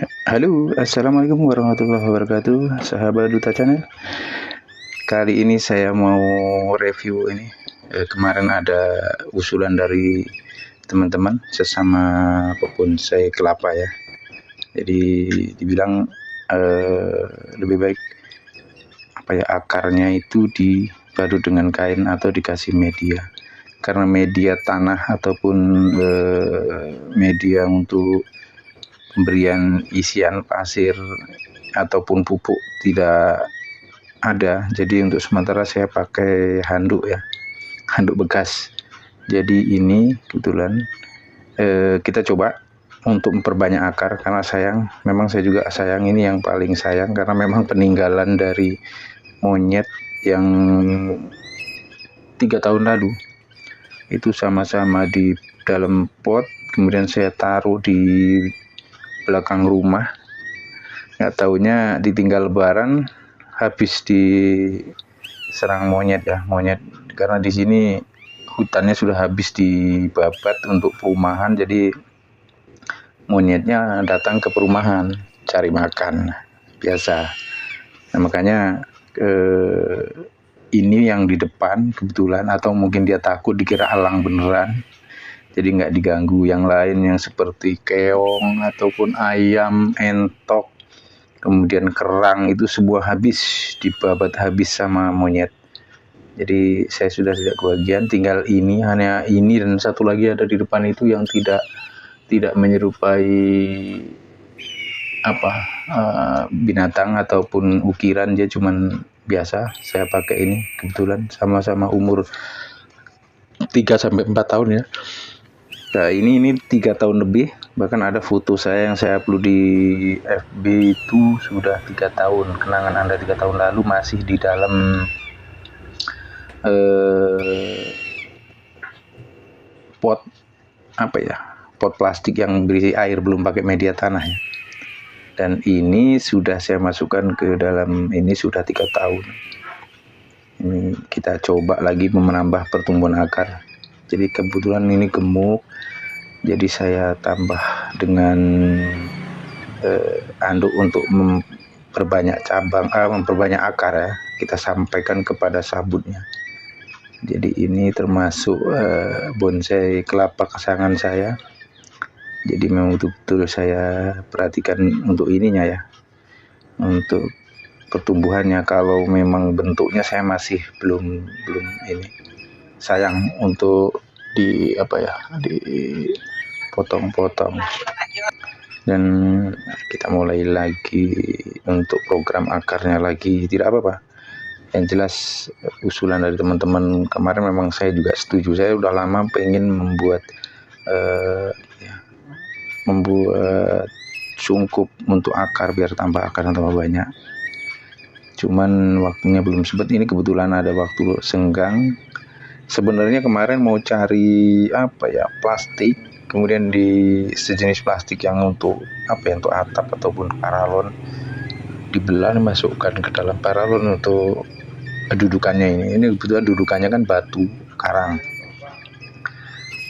Halo, assalamualaikum warahmatullahi wabarakatuh, sahabat Duta Channel. Kali ini saya mau review ini. Kemarin ada usulan dari teman-teman sesama pebonsai kelapa ya. Jadi dibilang lebih baik akarnya itu dibalut dengan kain atau dikasih media. Karena media tanah ataupun media untuk pemberian isian pasir ataupun pupuk tidak ada, jadi untuk sementara saya pakai handuk ya, handuk bekas. Jadi ini kebetulan kita coba untuk memperbanyak akar karena memang saya juga sayang, ini yang paling sayang karena memang peninggalan dari monyet yang 3 tahun lalu itu sama-sama di dalam pot, kemudian saya taruh di belakang rumah. Nggak taunya ditinggal lebaran habis diserang monyet ya, karena di sini hutannya sudah habis dibabat untuk perumahan, jadi monyetnya datang ke perumahan cari makan biasa. Nah, makanya ini yang di depan kebetulan, atau mungkin dia takut dikira alang beneran, jadi nggak diganggu. Yang lain yang seperti keong ataupun ayam, entok, kemudian kerang itu sebuah habis dibabat habis sama monyet. Jadi saya sudah tidak kebagian, tinggal ini, hanya ini dan satu lagi ada di depan itu yang tidak menyerupai binatang ataupun ukiran, dia cuman biasa. Saya pakai ini kebetulan sama-sama umur 3-4 tahun ya. Nah, ini 3 tahun lebih, bahkan ada foto saya yang saya upload di FB itu sudah 3 tahun. Kenangan Anda 3 tahun lalu masih di dalam pot pot plastik yang berisi air, belum pakai media tanah ya. Dan ini sudah saya masukkan ke dalam ini sudah 3 tahun. Ini kita coba lagi menambah pertumbuhan akar. Jadi kebetulan ini gemuk, jadi saya tambah dengan anduk untuk memperbanyak memperbanyak akar ya. Kita sampaikan kepada sabutnya. Jadi ini termasuk bonsai kelapa kesayangan saya. Jadi memang betul-betul saya perhatikan untuk ininya ya, untuk pertumbuhannya. Kalau memang bentuknya saya masih belum ini, sayang untuk dipotong-potong. Dan kita mulai lagi untuk program akarnya lagi, tidak apa-apa. Yang jelas usulan dari teman-teman kemarin memang saya juga setuju. Saya udah lama pengen membuat sungkup untuk akar biar tambah akar dan tambah banyak. Cuman waktunya belum sempat. Ini kebetulan ada waktu senggang. Sebenarnya kemarin mau cari plastik, kemudian di sejenis plastik yang untuk untuk atap ataupun paralon, dibelah dimasukkan ke dalam paralon untuk dudukannya. Ini kebetulan dudukannya kan batu karang.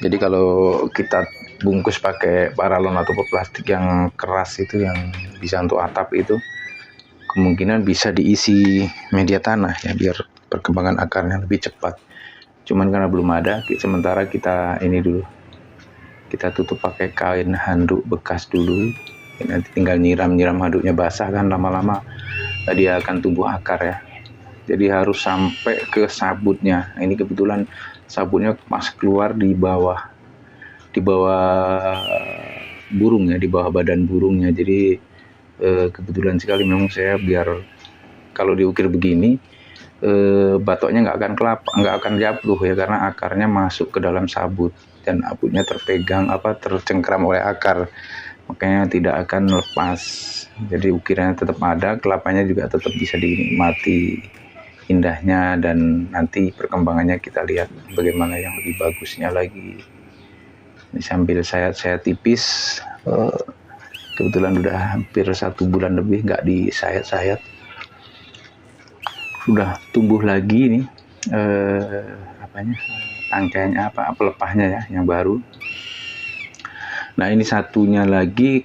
Jadi kalau kita bungkus pakai paralon atau plastik yang keras itu, yang bisa untuk atap itu, kemungkinan bisa diisi media tanah ya, biar perkembangan akarnya lebih cepat. Cuman karena belum ada, sementara kita ini dulu, kita tutup pakai kain handuk bekas dulu. Nanti tinggal nyiram handuknya basah kan, lama-lama dia akan tumbuh akar ya. Jadi harus sampai ke sabutnya. Ini kebetulan sabutnya pas keluar di bawah burung ya, di bawah badan burungnya. Jadi kebetulan sekali memang saya, biar kalau diukir begini batoknya nggak akan jatuh ya, karena akarnya masuk ke dalam sabut dan sabutnya tercengkram oleh akar, makanya tidak akan lepas. Jadi ukirannya tetap ada, kelapanya juga tetap bisa dinikmati indahnya, dan nanti perkembangannya kita lihat bagaimana yang lebih bagusnya lagi. Ini sambil saya tipis, kebetulan udah hampir 1 bulan lebih nggak disayat-sayat, sudah tumbuh lagi nih tangkainya pelepahnya ya, yang baru. Nah, ini satunya lagi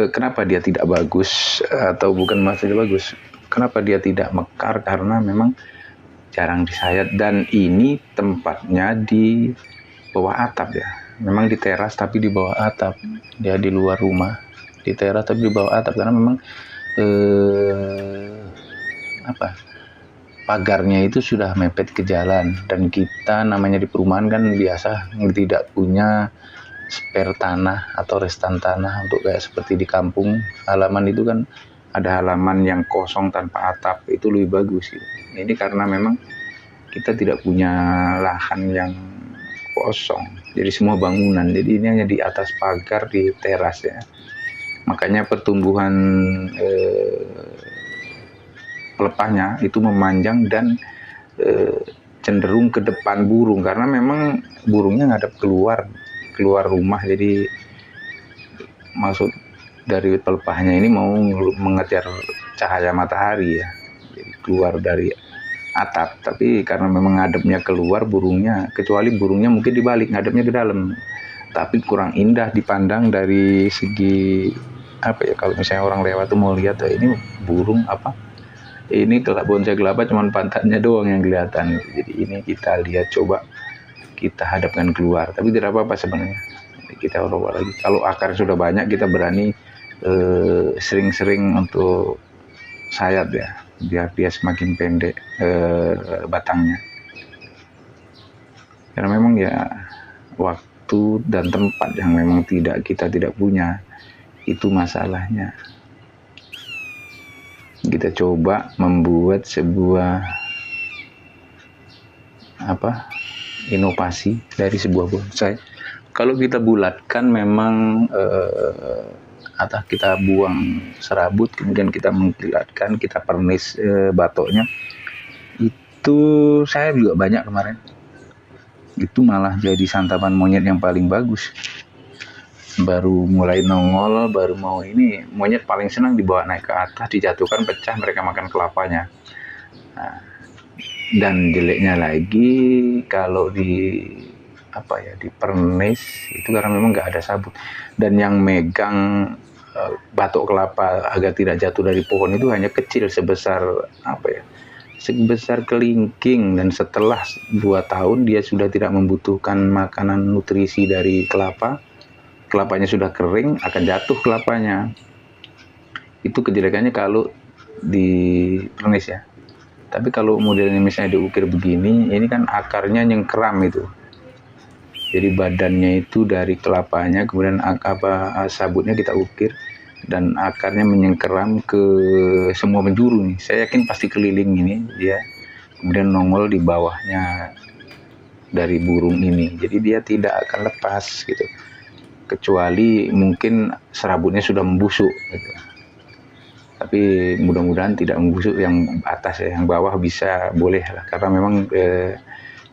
kenapa dia tidak bagus atau bukan masalah tidak bagus? Kenapa dia tidak mekar? Karena memang jarang disayat, dan ini tempatnya di bawah atap ya. Memang di teras tapi di bawah atap. Dia di luar rumah, di teras tapi di bawah atap, karena memang pagarnya itu sudah mepet ke jalan, dan kita namanya di perumahan kan biasa tidak punya spare tanah atau restan tanah untuk kayak seperti di kampung halaman itu kan ada halaman yang kosong tanpa atap, itu lebih bagus gitu. Ini karena memang kita tidak punya lahan yang kosong, jadi semua bangunan, jadi ini hanya di atas pagar di teras ya. Makanya pertumbuhan pelepahnya itu memanjang dan cenderung ke depan burung, karena memang burungnya ngadep keluar rumah, jadi maksud dari pelepahnya ini mau mengejar cahaya matahari ya, jadi keluar dari atap. Tapi karena memang ngadepnya keluar burungnya, kecuali burungnya mungkin dibalik ngadepnya ke dalam, tapi kurang indah dipandang dari segi kalau misalnya orang lewat tuh mau lihat ini burung ini bonsai kelapa cuman pantatnya doang yang kelihatan. Jadi ini kita lihat, coba kita hadapkan keluar, tapi tidak apa-apa sebenarnya. Kita ubah lagi. Kalau akar sudah banyak, kita berani sering-sering untuk sayat ya, biar dia semakin pendek batangnya. Karena memang ya waktu dan tempat yang memang kita tidak punya, itu masalahnya. Kita coba membuat sebuah inovasi dari sebuah bonsai. Kalau kita bulatkan memang kita buang serabut, kemudian kita mengkilatkan, kita pernis batoknya. Itu saya juga banyak kemarin. Itu malah jadi santapan monyet yang paling bagus. Baru mulai nongol, baru mau ini, monyet paling senang dibawa naik ke atas, dijatuhkan, pecah, mereka makan kelapanya. Nah, dan jeleknya lagi kalau di pernis itu karena memang nggak ada sabut, dan yang megang batok kelapa agar tidak jatuh dari pohon itu hanya kecil, sebesar sebesar kelingking, dan setelah 2 tahun dia sudah tidak membutuhkan makanan nutrisi dari kelapanya sudah kering, akan jatuh kelapanya. Itu kejelekannya kalau di pernis ya. Tapi kalau modelnya misalnya diukir begini, ini kan akarnya nyengkeram itu. Jadi badannya itu dari kelapanya, kemudian sabutnya kita ukir, dan akarnya menyengkeram ke semua penjuru nih. Saya yakin pasti keliling ini dia, kemudian nongol di bawahnya dari burung ini. Jadi dia tidak akan lepas gitu, kecuali mungkin serabutnya sudah membusuk gitu. Tapi mudah-mudahan tidak membusuk yang atas ya, yang bawah bisa boleh lah, karena memang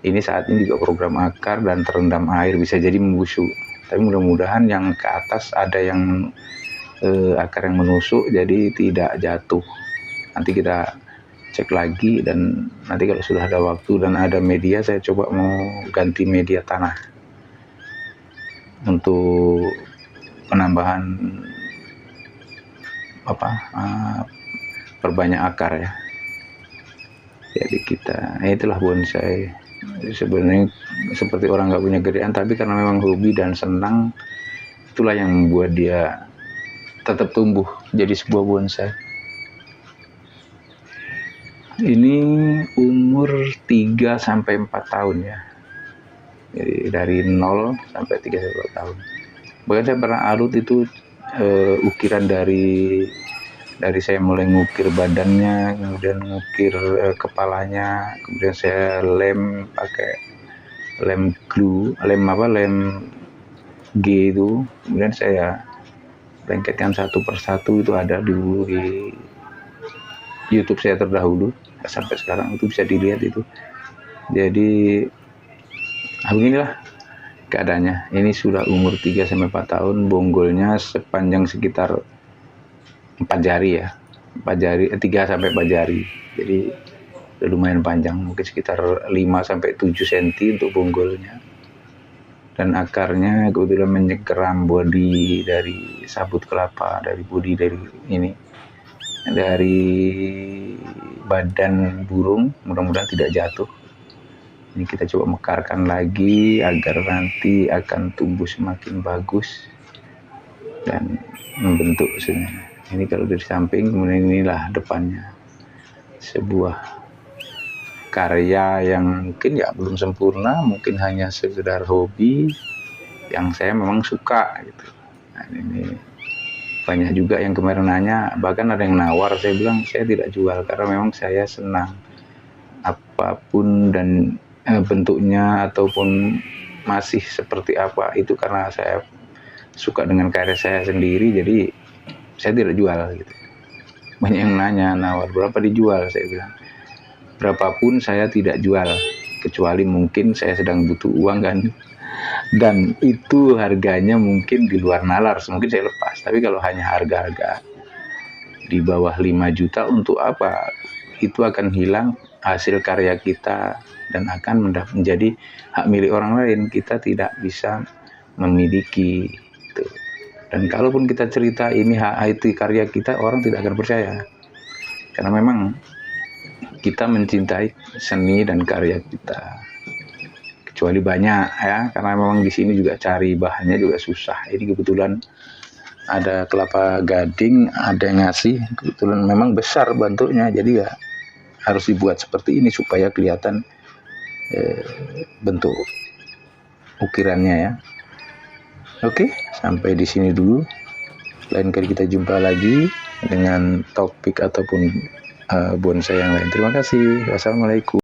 ini saat ini juga program akar dan terendam air, bisa jadi membusuk. Tapi mudah-mudahan yang ke atas ada yang akar yang menusuk, jadi tidak jatuh. Nanti kita cek lagi, dan nanti kalau sudah ada waktu dan ada media, saya coba mau ganti media tanah untuk penambahan perbanyak akar ya. Jadi itulah bonsai. Sebenarnya seperti orang nggak punya gedean, tapi karena memang hobi dan senang, itulah yang membuat dia tetap tumbuh jadi sebuah bonsai. Ini umur 3-4 tahun ya. Jadi dari 0 sampai 3-4 tahun. Bahkan saya pernah alut itu ukiran dari saya mulai ngukir badannya, kemudian ngukir kepalanya, kemudian saya lem pakai lem glue, lem G itu, kemudian saya lengketkan satu persatu. Itu ada dulu di YouTube saya terdahulu, sampai sekarang itu bisa dilihat itu. Jadi beginilah keadaannya. Ini sudah umur 3-4 tahun, bonggolnya sepanjang sekitar 4 jari ya, 3-4 jari. Jadi lumayan panjang, mungkin sekitar 5-7 cm untuk bonggolnya. dan akarnya kebetulan menyengkeram bodi dari sabut kelapa, dari badan burung. Mudah-mudahan tidak jatuh. Ini kita coba mekarkan lagi agar nanti akan tumbuh semakin bagus dan membentuk sini. Ini kalau dari samping, kemudian inilah depannya, sebuah karya yang mungkin ya belum sempurna, mungkin hanya sekedar hobi yang saya memang suka gitu. Nah, ini banyak juga yang kemarin nanya, bahkan ada yang nawar. Saya bilang saya tidak jual karena memang saya senang apapun dan bentuknya ataupun masih seperti apa itu karena saya suka dengan karya saya sendiri, jadi saya tidak jual gitu. Banyak yang nanya, nawar berapa dijual, saya bilang berapapun saya tidak jual, kecuali mungkin saya sedang butuh uang kan, dan itu harganya mungkin di luar nalar, mungkin saya lepas. Tapi kalau hanya harga-harga di bawah 5 juta, untuk apa? Itu akan hilang hasil karya kita dan akan menjadi hak milik orang lain. Kita tidak bisa memiliki itu. Dan kalaupun kita cerita ini hak itu karya kita, orang tidak akan percaya, karena memang kita mencintai seni dan karya kita. Kecuali banyak ya, karena memang di sini juga cari bahannya juga susah. Ini kebetulan ada kelapa gading, ada yang ngasih, kebetulan memang besar bentuknya, jadi ya harus dibuat seperti ini supaya kelihatan bentuk ukirannya ya. Oke, sampai di sini dulu. Lain kali kita jumpa lagi dengan topik ataupun bonsai yang lain. Terima kasih. Wassalamualaikum.